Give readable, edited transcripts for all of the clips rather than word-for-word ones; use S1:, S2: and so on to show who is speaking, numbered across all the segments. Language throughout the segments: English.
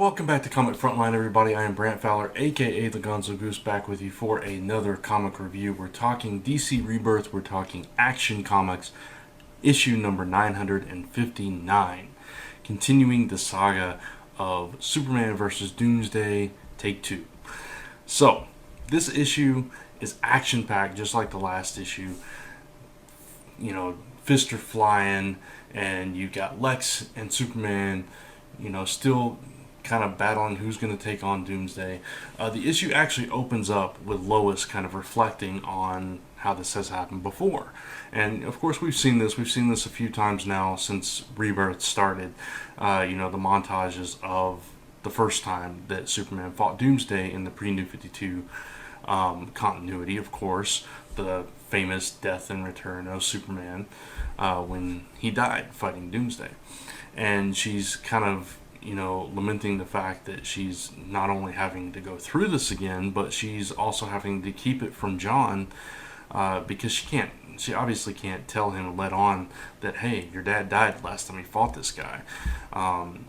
S1: Welcome back to Comic Frontline, everybody. I am Brant Fowler, aka the Gonzo Goose, back with you for another comic review. We're talking DC Rebirth, we're talking Action Comics, issue number 959, continuing the saga of Superman vs. Doomsday, Take 2. So, this issue is action-packed, just like the last issue. You know, fists are flying, and you got Lex and Superman, still kind of battling who's going to take on Doomsday. The issue actually opens up with Lois kind of reflecting on how this has happened before. And of course we've seen this a few times now since Rebirth started. The montages of the first time that Superman fought Doomsday in the pre-New 52 continuity, of course, the famous death and return of Superman when he died fighting Doomsday. And she's kind of lamenting the fact that she's not only having to go through this again, but she's also having to keep it from John because she obviously can't tell him and let on that, hey, your dad died last time he fought this guy. And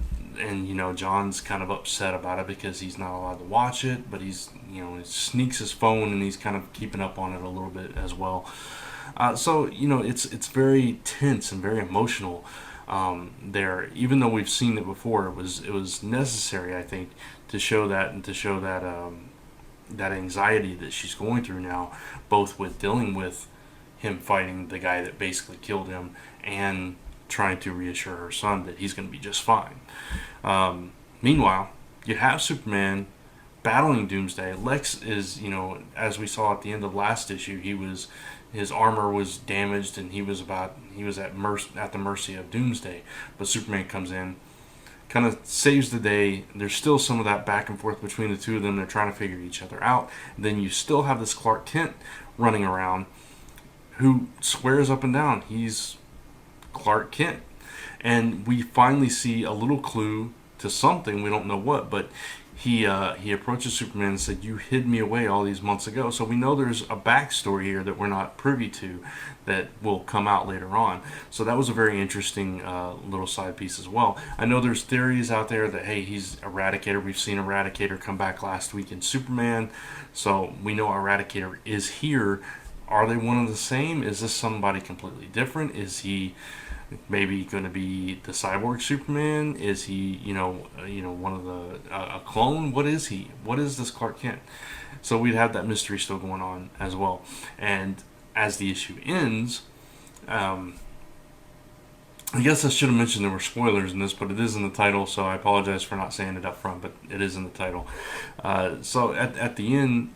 S1: John's kind of upset about it because he's not allowed to watch it, but he sneaks his phone and he's kind of keeping up on it a little bit as well. So it's very tense and very emotional. There, even though we've seen it before, it was necessary, I think, to show that that anxiety that she's going through now, both with dealing with him fighting the guy that basically killed him and trying to reassure her son that he's going to be just fine. Meanwhile, you have Superman battling Doomsday. Lex is, as we saw at the end of last issue, his armor was damaged and he was at the mercy of Doomsday. But Superman comes in, kind of saves the day. There's still some of that back and forth between the two of them. They're trying to figure each other out. And then you still have this Clark Kent running around who swears up and down he's Clark Kent. And we finally see a little clue to something, we don't know what, but he approaches Superman and said, "You hid me away all these months ago." So we know there's a backstory here that we're not privy to that will come out later on. So that was a very interesting little side piece as well. I know there's theories out there that, hey, he's Eradicator. We've seen Eradicator come back last week in Superman. So we know Eradicator is here. Are they one and the same? Is this somebody completely different? Is he maybe going to be the cyborg Superman? Is he, one of a clone? What is he? What is this Clark Kent? So we'd have that mystery still going on as well. And as the issue ends, I guess I should have mentioned there were spoilers in this, but it is in the title, so I apologize for not saying it up front, but it is in the title. So at the end,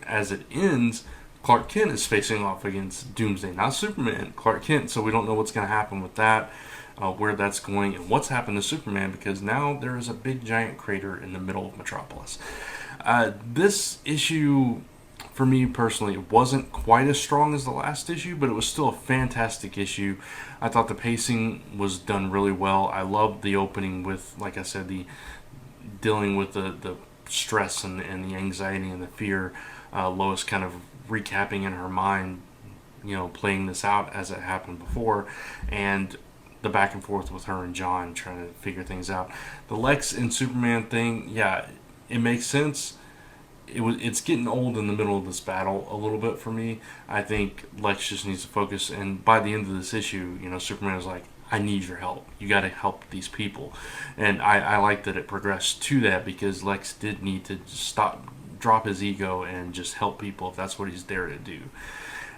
S1: as it ends, Clark Kent is facing off against Doomsday, not Superman, Clark Kent. So we don't know what's going to happen with that, where that's going, and what's happened to Superman, because now there is a big giant crater in the middle of Metropolis. This issue, for me personally, wasn't quite as strong as the last issue, but it was still a fantastic issue. I thought the pacing was done really well. I loved the opening with, like I said, the dealing with the stress and the anxiety and the fear. Lois kind of recapping in her mind, playing this out as it happened before, and the back and forth with her and John trying to figure things out. The Lex and Superman thing, yeah, it makes sense. It's getting old in the middle of this battle a little bit for me. I think Lex just needs to focus, and by the end of this issue, Superman is like, I need your help. You got to help these people. And I like that it progressed to that, because Lex did need to drop his ego and just help people if that's what he's there to do.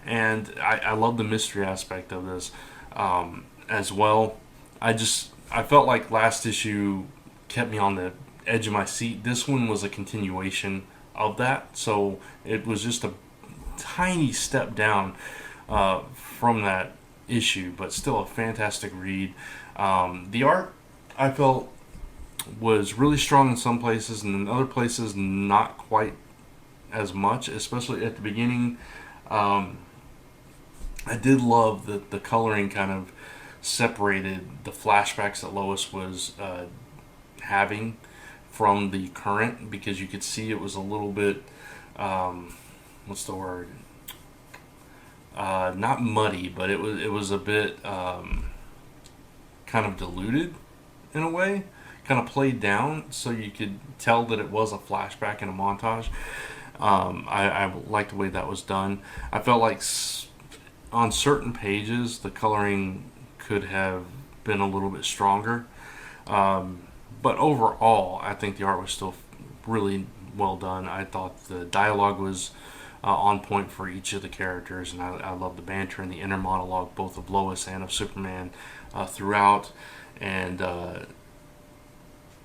S1: And I love the mystery aspect of this as well. I felt like last issue kept me on the edge of my seat. This one was a continuation of that, so it was just a tiny step down from that issue, but still a fantastic read. The art, I felt, was really strong in some places, and in other places not quite as much, especially at the beginning. I did love that the coloring kind of separated the flashbacks that Lois was having from the current, because you could see it was a little bit what's the word, not muddy, but it was a bit kind of diluted in a way, kind of played down so you could tell that it was a flashback and a montage. I liked the way that was done. I felt like on certain pages the coloring could have been a little bit stronger. But overall, I think the art was still really well done. I thought the dialogue was on point for each of the characters, and I love the banter and the inner monologue, both of Lois and of Superman, throughout. And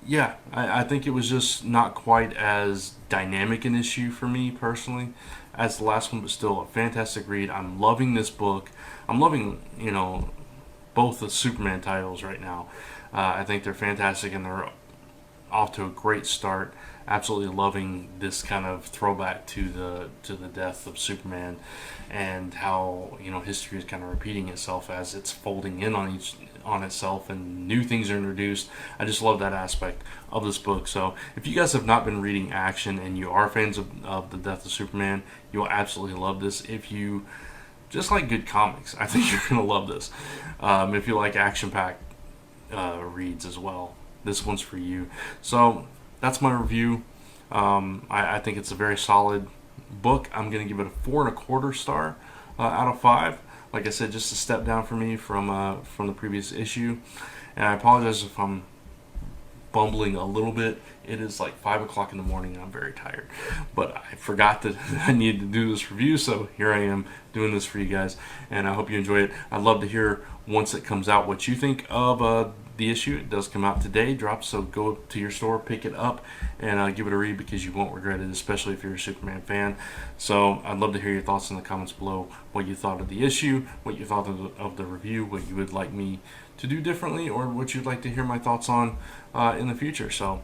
S1: yeah, I think it was just not quite as dynamic an issue for me personally as the last one, but still a fantastic read. I'm loving this book. I'm loving, both the Superman titles right now. I think they're fantastic, and they're off to a great start. Absolutely loving this kind of throwback to the death of Superman, and how history is kind of repeating itself as it's folding in on itself, and new things are introduced. I just love that aspect of this book. So if you guys have not been reading action and you are fans of the death of Superman, you'll absolutely love this. If you just like good comics, I think you're gonna love this. If you like action-packed reads as well, this one's for you. So that's my review. I think it's a very solid book. I'm going to give it a 4.25 star out of 5. Like I said, just a step down for me from the previous issue. And I apologize if I'm bumbling a little bit. It is like 5 o'clock in the morning and I'm very tired. But I forgot that I needed to do this review, so here I am doing this for you guys. And I hope you enjoy it. I'd love to hear, once it comes out, what you think of the issue. It does come out today, drops, so go to your store, pick it up, and give it a read, because you won't regret it, especially if you're a Superman fan. So I'd love to hear your thoughts in the comments below, what you thought of the issue, what you thought of the review, what you would like me to do differently, or what you'd like to hear my thoughts on in the future. So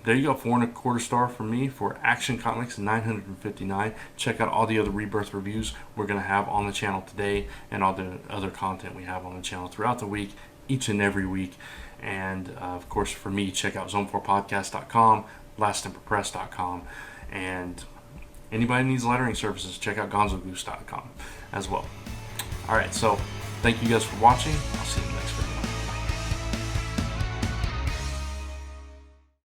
S1: there you go, 4.25 star from me for Action Comics 959. Check out all the other Rebirth reviews we're going to have on the channel today, and all the other content we have on the channel throughout the week, each and every week. And of course, for me, check out zone4podcast.com, lasttemperpress.com, and anybody needs lettering services, check out gonzogoose.com as well. Alright, so thank you guys for watching. I'll see you in the next video.